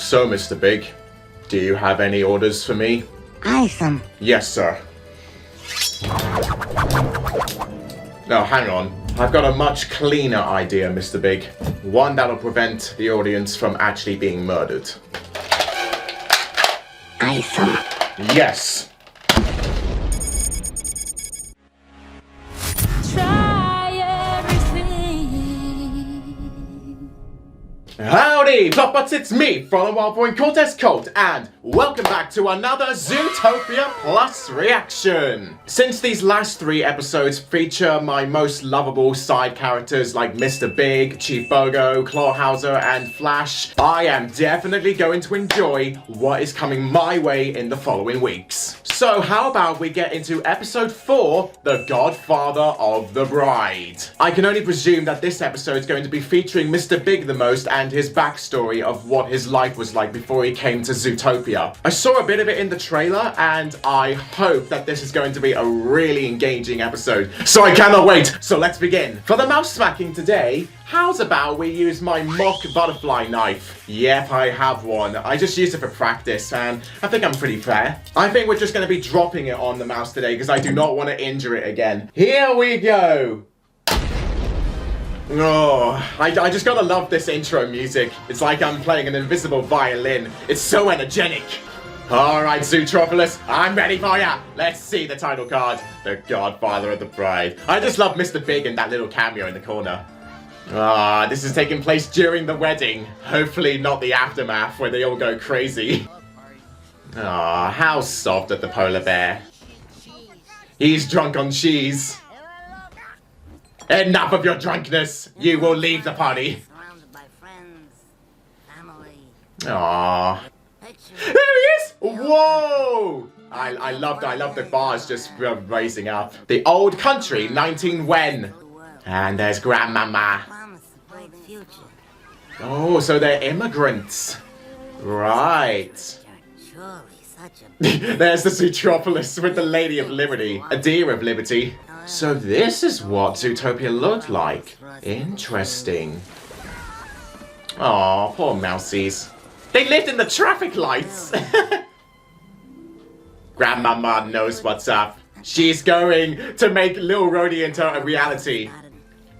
So, Mr. Big, do you have any orders for me? Awesome. Yes, sir. No, hang on. I've got a much cleaner idea, Mr. Big. One that'll prevent the audience from actually being murdered. Awesome. Yes. Howdy, Puppets, it's me, FaolanCortez's Colt, and welcome back to another Zootopia Plus reaction! Since these last 3 episodes feature my most lovable side characters like Mr. Big, Chief Bogo, Clawhauser, and Flash, I am definitely going to enjoy what is coming my way in the following weeks. So how about we get into episode 4, The Godfather of the Bride. I can only presume that this episode is going to be featuring Mr. Big the most and his backstory of what his life was like before he came to Zootopia. I saw a bit of it in the trailer and I hope that this is going to be a really engaging episode. So I cannot wait, so let's begin. For the mouse smacking today, how's about we use my mock butterfly knife? Yep, I have one. I just used it for practice and I think I'm pretty fair. I think we're just going to be dropping it on the mouse today because I do not want to injure it again. Here we go. Oh, I just gotta love this intro music. It's like I'm playing an invisible violin. It's so energetic. Alright, Zootropolis, I'm ready for ya. Let's see the title card. The Godfather of the Bride. I just love Mr. Big and that little cameo in the corner. Ah, this is taking place during the wedding. Hopefully not the aftermath where they all go crazy. Ah, how soft of the polar bear. He's drunk on cheese. Enough of your drunkenness! You will leave the party! Surrounded by friends, family. Aww. There he is! Whoa! I love the bars just raising up. The old country, 19 when? And there's Grandmama. Oh, so they're immigrants. Right. There's the Zootropolis with the Lady of Liberty. A deer of liberty. So this is what Zootopia looked like. Interesting. Aw, poor mousies. They lived in the traffic lights! Grandmama knows what's up. She's going to make Lil Rhodey into a reality.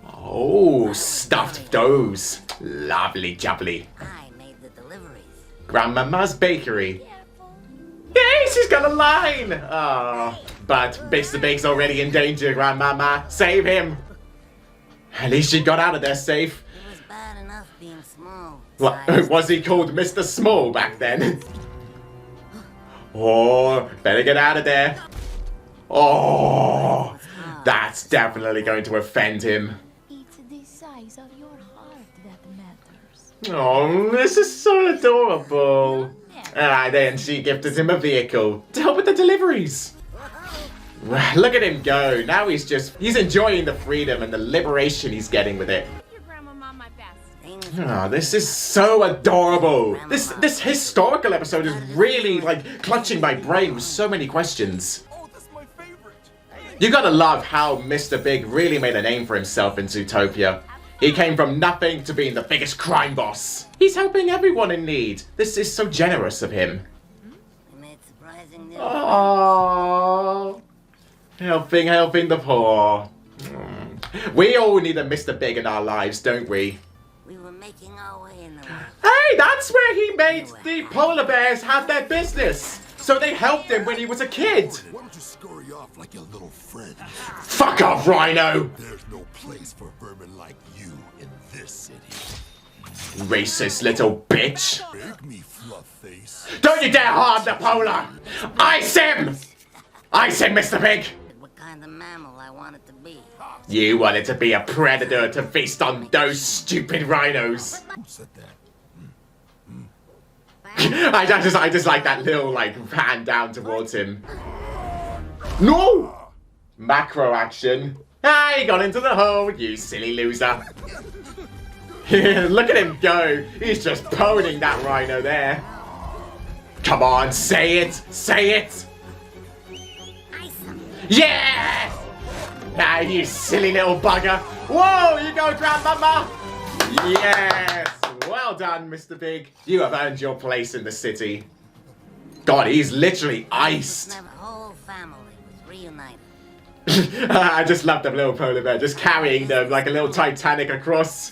Oh, stuffed doughs. Lovely jubbly. I made the deliveries. Grandmama's bakery. Yay, she's got a line! Oh, but Mr. Big's already in danger, Grandmama. Save him! At least she got out of there safe. It was bad enough being small. What, was he called Mr. Small back then? Oh, better get out of there. Oh, that's definitely going to offend him. It's the size of your heart that matters. Oh, this is so adorable. Ah, then she gifted him a vehicle to help with the deliveries. Look at him go. Now he's enjoying the freedom and the liberation he's getting with it. Your grandma my best. Oh, this is so adorable. This historical episode is really like clutching my brain with so many questions. Oh, that's my favorite. You gotta love how Mr. Big really made a name for himself in Zootopia. He came from nothing to being the biggest crime boss. He's helping everyone in need. This is so generous of him. We made surprising news. Aww. Helping the poor. We all need a Mr. Big in our lives, don't we? We were making our way in the woods. Hey, that's where he made the polar bears have their business. So they helped him when he was a kid. Why don't you scurry off like your little friend? Fuck off, Rhino. There's no place for vermin like you in this city. Racist little bitch. Beg me, fluff face. Don't you dare harm the polar. Ice him, Mr. Big. What kind of mammal I wanted to be. You wanted to be a predator to feast on those stupid rhinos. Who said that? I just like that little hand down towards him. No! Macro action. Ah, he got into the hole, you silly loser. Look at him go. He's just ponying that rhino there. Come on, say it. Say it. Yeah! Ah, you silly little bugger. Whoa, you go, Grandmama. Yes. Whoa. Well done, Mr. Big. You have earned your place in the city. God, he's literally iced. The whole family was reunited. I just love the little polar bear just carrying them like a little Titanic across.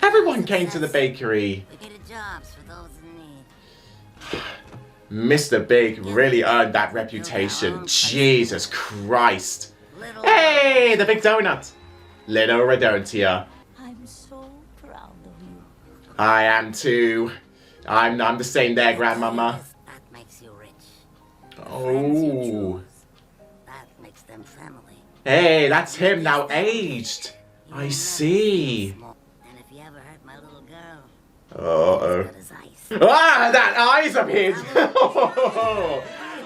Everyone came to the bakery. We created jobs for those in need. Mr. Big really earned that reputation. Jesus Christ. Hey, the big donut. Little Redontia. I'm so proud of you. I am too. I'm the same there, Grandmama. That makes you rich. Oh. That makes them family. Hey, that's him now aged. I see. And if you ever hurt my little girl, Uh-oh. good as ice. Ah, that eyes of his!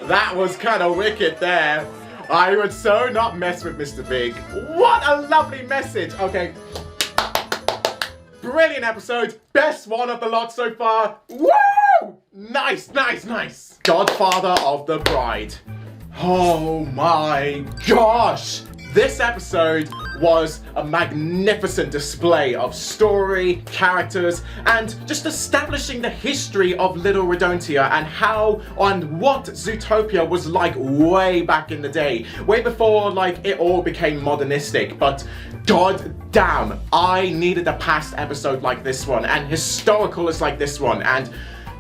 That was kind of wicked there. I would so not mess with Mr. Big. What a lovely message. Okay. Brilliant episode. Best one of the lot so far. Woo! Nice, nice, nice. Godfather of the Bride. Oh my gosh. This episode was a magnificent display of story, characters, and just establishing the history of Little Redontia and how and what Zootopia was like way back in the day. Way before like it all became modernistic, but god damn, I needed a past episode like this one and historical as like this one, and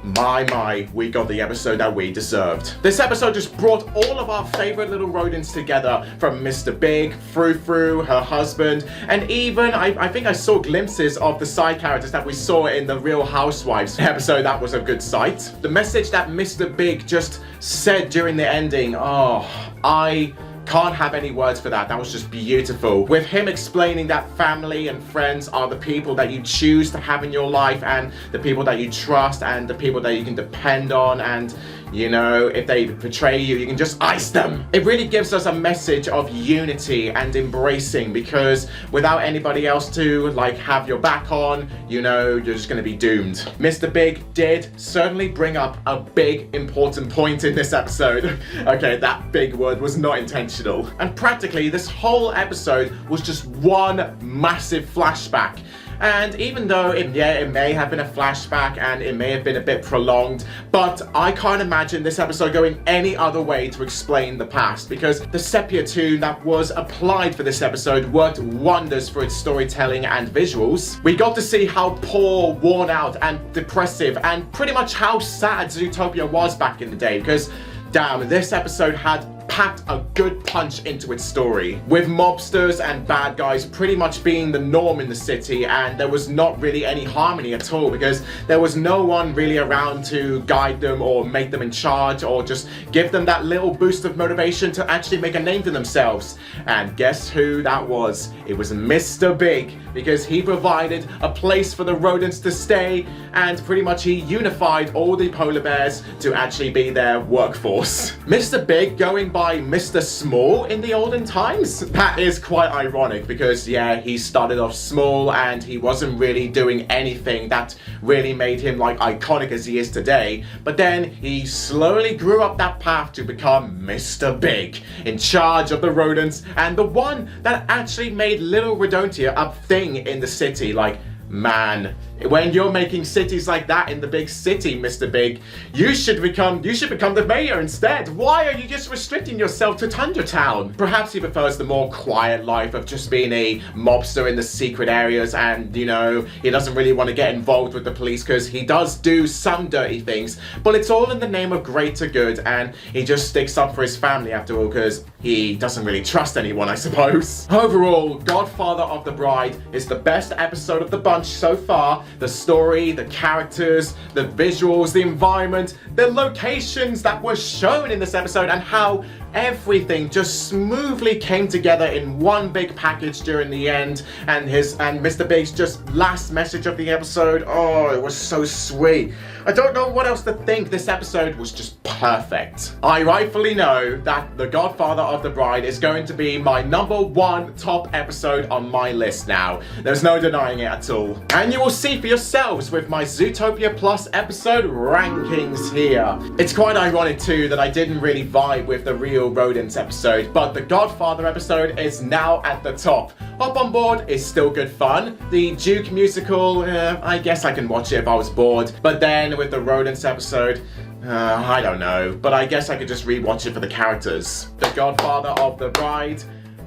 my, we got the episode that we deserved. This episode just brought all of our favorite little rodents together, from Mr. Big, Frou, her husband, and even, I think I saw glimpses of the side characters that we saw in the Real Housewives episode. That was a good sight. The message that Mr. Big just said during the ending, oh, I can't have any words for that. That was just beautiful. With him explaining that family and friends are the people that you choose to have in your life, and the people that you trust, and the people that you can depend on, and you know, if they betray you, you can just ice them. It really gives us a message of unity and embracing, because without anybody else to like have your back on, you know, you're just gonna be doomed. Mr. Big did certainly bring up a big important point in this episode. Okay, that big word was not intentional. And practically this whole episode was just one massive flashback. And even though it may have been a flashback and it may have been a bit prolonged, but I can't imagine this episode going any other way to explain the past, because the sepia tune that was applied for this episode worked wonders for its storytelling and visuals. We got to see how poor, worn out and depressive and pretty much how sad Zootopia was back in the day, because damn, this episode had packed a good punch into its story, with mobsters and bad guys pretty much being the norm in the city, and there was not really any harmony at all, because there was no one really around to guide them or make them in charge or just give them that little boost of motivation to actually make a name for themselves. And guess who that was? It was Mr. Big, because he provided a place for the rodents to stay, and pretty much he unified all the polar bears to actually be their workforce. Mr. Big going by Mr. Small in the olden times? That is quite ironic, because yeah, he started off small and he wasn't really doing anything that really made him like iconic as he is today, but then he slowly grew up that path to become Mr. Big, in charge of the rodents, and the one that actually made Little Redontia a thing in the city. Like, man, when you're making cities like that in the big city, Mr. Big, you should become the mayor instead. Why are you just restricting yourself to Tundra Town? Perhaps he prefers the more quiet life of just being a mobster in the secret areas, and you know, he doesn't really want to get involved with the police because he does do some dirty things, but it's all in the name of greater good, and he just sticks up for his family after all, because he doesn't really trust anyone, I suppose. Overall, Godfather of the Bride is the best episode of the bunch so far. The story, the characters, the visuals, the environment, the locations that were shown in this episode, and how everything just smoothly came together in one big package during the end, and Mr. Big's just last message of the episode. Oh, it was so sweet. I don't know what else to think. This episode was just perfect. I rightfully know that The Godfather of the Bride is going to be my #1 top episode on my list now. There's no denying it at all. And you will see for yourselves with my Zootopia Plus episode rankings here. It's quite ironic too that I didn't really vibe with the Real ideal rodents episode, but the Godfather episode is now at the top. Hop on Board is still good fun. The Duke musical, I guess I can watch it if I was bored, but then with the rodents episode, I don't know, but I guess I could just rewatch it for the characters. The Godfather of the Bride,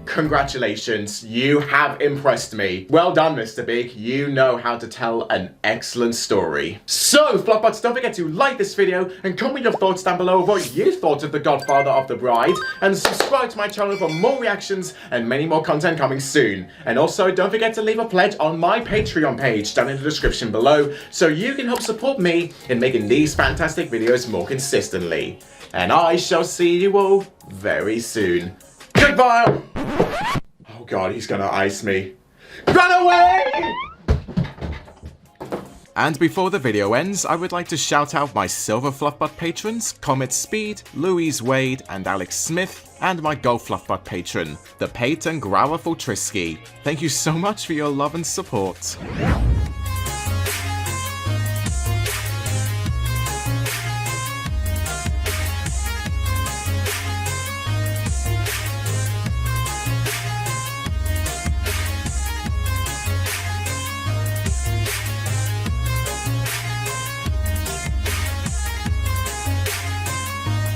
congratulations, you have impressed me. Well done, Mr. Big, you know how to tell an excellent story. So, Flockbots, don't forget to like this video and comment your thoughts down below of what you thought of the Godfather of the Bride, and subscribe to my channel for more reactions and many more content coming soon. And also, don't forget to leave a pledge on my Patreon page down in the description below, so you can help support me in making these fantastic videos more consistently. And I shall see you all very soon. Goodbye! Oh god, he's gonna ice me. Run away! And before the video ends, I would like to shout out my Silver Fluffbutt patrons, Comet Speed, Louise Wade, and Alex Smith, and my Gold Fluffbutt patron, the Pate and Growler Trisky. Thank you so much for your love and support.